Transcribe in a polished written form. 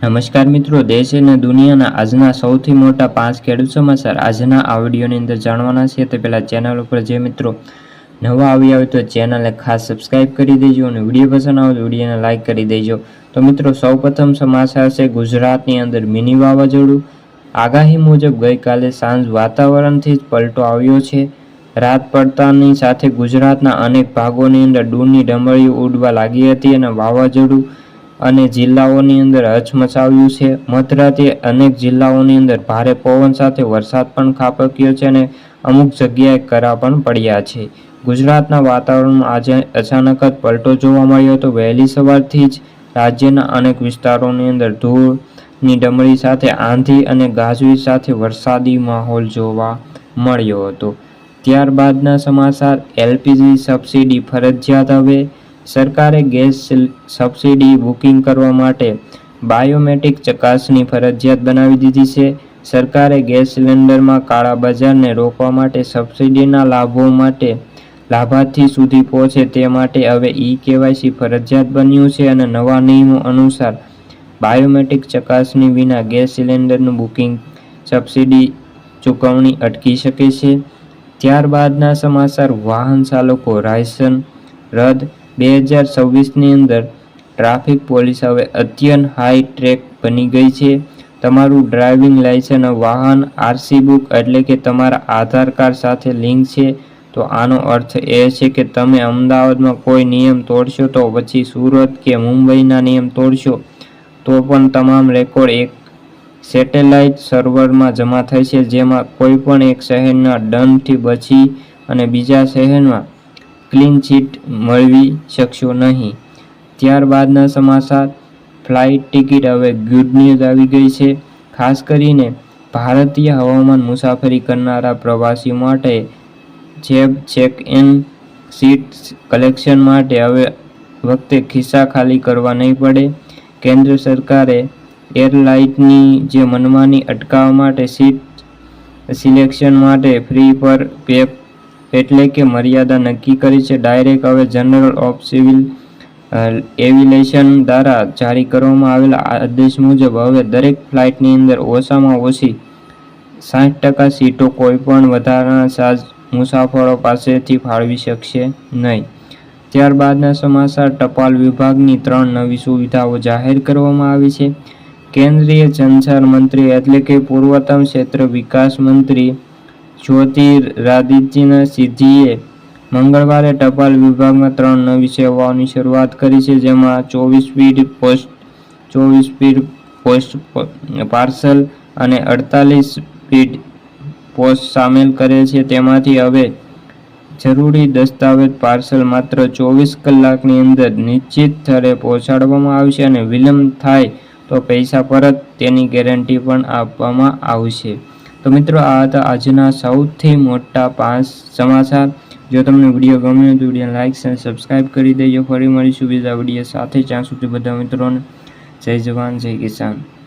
નમસ્કાર મિત્રો, દેશ અને દુનિયાના આજના સૌથી મોટા 5 ખેડૂત સમાચાર આજના આ વિડીયોની અંદર જાણવાના છે. તે પહેલાં ચેનલ ઉપર જે મિત્રો નવા આવ્યા હોય તો ચેનલને ખાસ સબસ્ક્રાઇબ કરી દેજો અને વિડીયો પસંદ આવે તો વિડીયોને લાઇક કરી દેજો. તો મિત્રો, સૌપ્રથમ સમાચાર છે ગુજરાતની અંદર મિની વાવાઝોડું. આગાહી મુજબ ગઈકાલે સાંજ વાતાવરણથી જ પલટો આવ્યો છે. રાત પડતાની સાથે ગુજરાતના અનેક ભાગોની અંદર દૂરની ડમરીઓ ઉડવા લાગી હતી અને વાવાઝોડું અને જિલ્લાઓની અંદર હચમચાવ્યું છે. મધરાતે અનેક જિલ્લાઓની અંદર ભારે પવન સાથે વરસાદ પણ ખાબક્યો છે અને અમુક જગ્યાએ કરા પણ પડ્યા છે. ગુજરાતના વાતાવરણમાં આજે અચાનક જ પલટો જોવા મળ્યો હતો. વહેલી સવારથી જ રાજ્યના અનેક વિસ્તારોની અંદર ધૂળની ડમરી સાથે આંધી અને ગાજવીજ સાથે વરસાદી માહોલ જોવા મળ્યો હતો. ત્યારબાદના સમાચાર, એલપીજી સબસિડી ફરજિયાત. હવે સરકારે ગેસ સબસિડી બુકિંગ કરવા માટે બાયોમેટ્રિક ચકાસણી ફરજિયાત બનાવી દીધી છે. સરકારે ગેસ સિલિન્ડરમાં કાળાબજારને રોકવા માટે સબસિડીના લાભો માટે લાભાર્થી સુધી પહોંચે તે માટે હવે ઈ-કેવાયસી ફરજિયાત બન્યું છે અને નવા નિયમો અનુસાર બાયોમેટ્રિક ચકાસણી વિના ગેસ સિલિન્ડરનું બુકિંગ સબસિડી ચૂકવણી અટકી શકે છે. ત્યારબાદના સમાચાર, વાહન ચાલકો લાયસન્સ રદ. 2026ની અંદર ટ્રાફિક પોલીસ હવે અત્યંત હાઈ ટ્રેક બની ગઈ છે. તમારું ડ્રાઇવિંગ લાયસન્સ વાહન આરસી બુક એટલે કે તમારા આધાર કાર્ડ સાથે લિંક છે. તો આનો અર્થ એ છે કે તમે અમદાવાદમાં કોઈ નિયમ તોડશો તો પછી સુરત કે મુંબઈના નિયમ તોડશો તો પણ તમામ રેકોર્ડ એક સેટેલાઇટ સર્વરમાં જમા થશે, જેમાં કોઈ પણ એક શહેરના દંડથી બચી અને બીજા શહેરમાં ક્લીન ચીટ મેળવી શકશો નહીં. ત્યારબાદના સમાચાર, ફ્લાઇટ ટિકિટ હવે ગુડ ન્યૂઝ આવી ગઈ છે. ખાસ કરીને ભારતીય હવામાન મુસાફરી કરનારા પ્રવાસીઓ માટે જેબ ચેક-ઇન સીટ કલેક્શન માટે હવે વખતે ખિસ્સા ખાલી કરવા નહીં પડે. કેન્દ્ર સરકારે એરલાઇનની જે મનમાની અટકાવવા માટે સીટ સિલેક્શન માટે ફ્રી પર પે એટલે કે મર્યાદા નક્કી કરી છે. ડાયરેક્ટ હવે જનરલ ઓફ સિવિલ એવિએશન દ્વારા જારી કરવામાં આવેલા આદેશ મુજબ હવે દરેક ફ્લાઇટની અંદર ઓછામાં ઓછી 60% સીટો કોઈપણ વધારાના ચાર્જ મુસાફરો પાસેથી ફાળવી શકશે નહીં. ત્યારબાદના સમાચાર, ટપાલ વિભાગની 3 નવી સુવિધાઓ જાહેર કરવામાં આવી છે. કેન્દ્રીય સંચાર મંત્રી એટલે કે પૂર્વોત્તર ક્ષેત્ર વિકાસ મંત્રી જ્યોતિરાદિત્ય સિંધિયાએ મંગળવારે ટપાલ વિભાગમાં 3 નવી સેવાઓની શરૂઆત કરી છે, જેમાં 24 સ્પીડ પોસ્ટ પાર્સલ અને 48 સ્પીડ પોસ્ટ સામેલ કરે છે. તેમાંથી હવે જરૂરી દસ્તાવેજ પાર્સલ માત્ર 24 કલાકની અંદર નિશ્ચિત સ્થળે પહોંચાડવામાં આવશે અને વિલંબ થાય તો પૈસા પરત તેની ગેરંટી પણ આપવામાં આવશે. તો મિત્રો, આ હતા આજના સૌથી મોટા 5 સમાચાર. જો તમને વિડીયો ગમ્યો તો વિડીયોને લાઇક અને સબસ્ક્રાઇબ કરી દેજો. ફરી મળીશું બીજા વિડીયો સાથે. ત્યાં સુધી બધા મિત્રોને જય જવાન જય કિસાન.